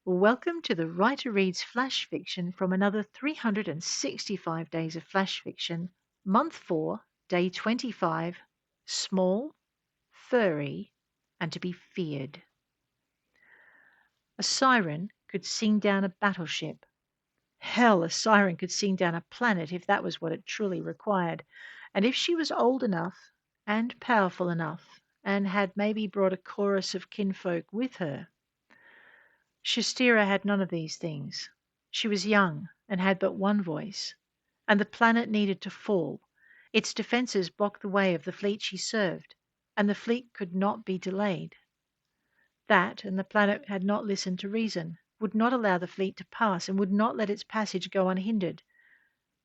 Welcome to the Writer Reads Flash Fiction from another 365 days of flash fiction, month 4, day 25, small, furry, and to be feared. A siren could sing down a battleship. Hell, a siren could sing down a planet if that was what it truly required, and if she was old enough and powerful enough and had maybe brought a chorus of kinfolk with her. Shestira had none of these things. She was young and had but one voice, and the planet needed to fall. Its defences blocked the way of the fleet she served, and the fleet could not be delayed. That, and the planet had not listened to reason, would not allow the fleet to pass, and would not let its passage go unhindered.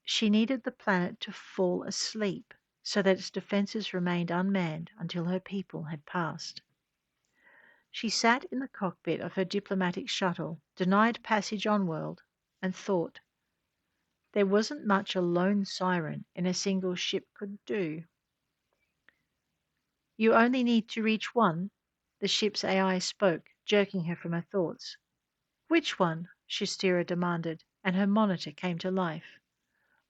She needed the planet to fall asleep, so that its defences remained unmanned until her people had passed. She sat in the cockpit of her diplomatic shuttle, denied passage on world, and thought. There wasn't much a lone siren in a single ship could do. You only need to reach one, the ship's AI spoke, jerking her from her thoughts. Which one? Shestira demanded, and her monitor came to life.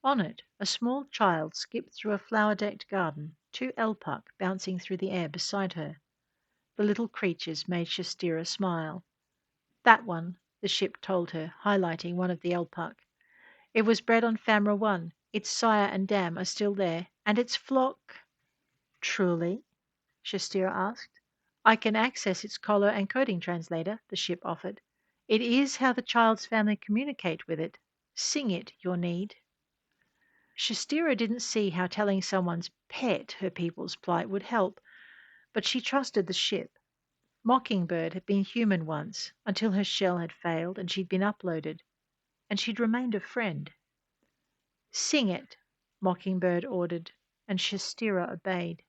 On it, a small child skipped through a flower-decked garden, two elpuck bouncing through the air beside her. The little creatures made Shestira smile. That one, the ship told her, highlighting one of the elpuck. It was bred on Famra 1. Its sire and dam are still there, and its flock. Truly? Shestira asked. I can access its collar and coding translator, the ship offered. It is how the child's family communicate with it. Sing it, your need. Shestira didn't see how telling someone's pet her people's plight would help, but she trusted the ship. Mockingbird had been human once, until her shell had failed and she'd been uploaded, and she'd remained a friend. Sing it, Mockingbird ordered, and Shestira obeyed.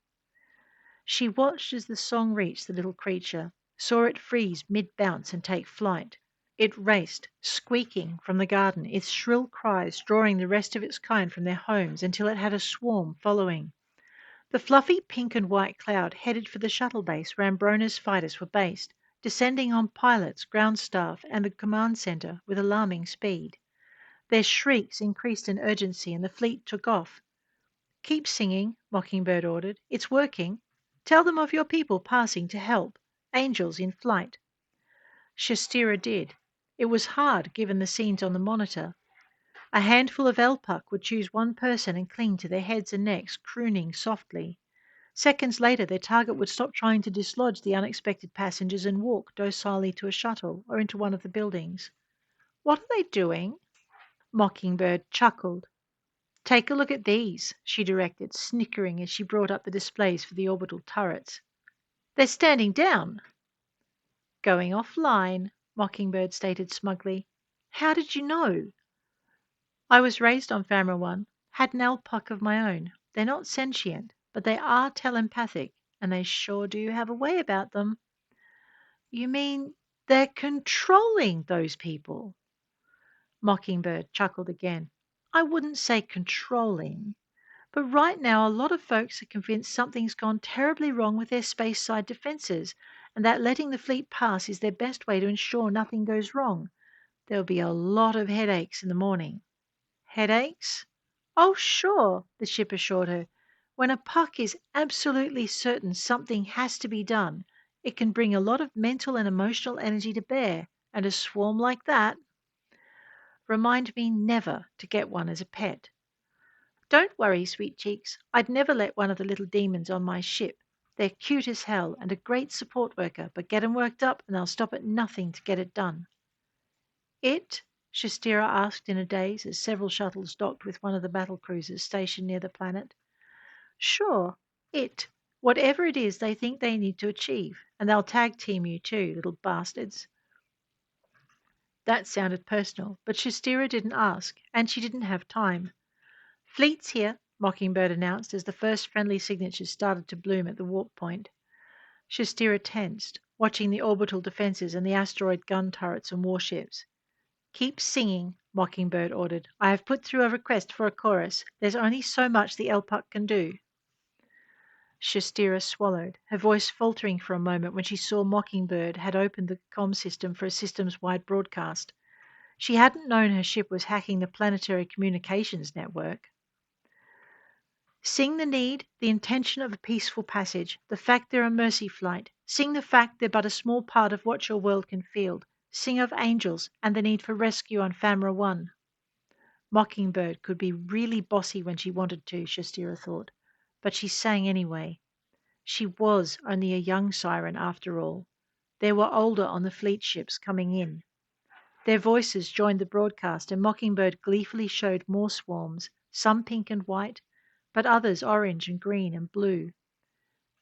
She watched as the song reached the little creature, saw it freeze mid-bounce and take flight. It raced, squeaking, from the garden, its shrill cries drawing the rest of its kind from their homes until it had a swarm following. The fluffy pink and white cloud headed for the shuttle base where Ambrona's fighters were based, descending on pilots, ground staff, and the command center with alarming speed. Their shrieks increased in urgency, and the fleet took off. Keep singing, Mockingbird ordered. It's working. Tell them of your people passing to help. Angels in flight. Shestira did. It was hard, given the scenes on the monitor. A handful of elpuck would choose one person and cling to their heads and necks, crooning softly. Seconds later, their target would stop trying to dislodge the unexpected passengers and walk docilely to a shuttle or into one of the buildings. What are they doing? Mockingbird chuckled. Take a look at these, she directed, snickering as she brought up the displays for the orbital turrets. They're standing down. Going offline, Mockingbird stated smugly. How did you know? I was raised on Famra 1, had an elpuck of my own. They're not sentient, but they are telepathic, and they sure do have a way about them. You mean they're controlling those people? Mockingbird chuckled again. I wouldn't say controlling, but right now a lot of folks are convinced something's gone terribly wrong with their space side defenses, and that letting the fleet pass is their best way to ensure nothing goes wrong. There'll be a lot of headaches in the morning. Headaches? Oh, sure, the ship assured her. When a puck is absolutely certain something has to be done, it can bring a lot of mental and emotional energy to bear, and a swarm like that. Remind me never to get one as a pet. Don't worry, sweet cheeks. I'd never let one of the little demons on my ship. They're cute as hell and a great support worker, but get 'em worked up and they'll stop at nothing to get it done. It? Shestira asked in a daze as several shuttles docked with one of the battle cruisers stationed near the planet. Sure, it. Whatever it is they think they need to achieve, and they'll tag team you too, little bastards. That sounded personal, but Shestira didn't ask, and she didn't have time. Fleet's here, Mockingbird announced as the first friendly signatures started to bloom at the warp point. Shestira tensed, watching the orbital defenses and the asteroid gun turrets and warships. Keep singing, Mockingbird ordered. I have put through a request for a chorus. There's only so much the elpuck can do. Shestira swallowed, her voice faltering for a moment when she saw Mockingbird had opened the comm system for a systems-wide broadcast. She hadn't known her ship was hacking the planetary communications network. Sing the need, the intention of a peaceful passage, the fact they're a mercy flight. Sing the fact they're but a small part of what your world can field. Sing of angels and the need for rescue on Famra 1. Mockingbird could be really bossy when she wanted to, Shastira thought, but she sang anyway. She was only a young siren after all. There were older on the fleet ships coming in. Their voices joined the broadcast, and Mockingbird gleefully showed more swarms, some pink and white, but others orange and green and blue.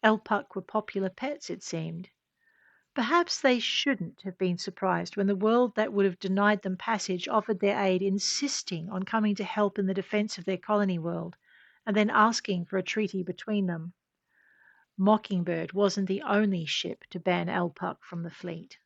Elpuck were popular pets, it seemed. Perhaps they shouldn't have been surprised when the world that would have denied them passage offered their aid, insisting on coming to help in the defense of their colony world, and then asking for a treaty between them. Mockingbird wasn't the only ship to ban Elpuck from the fleet.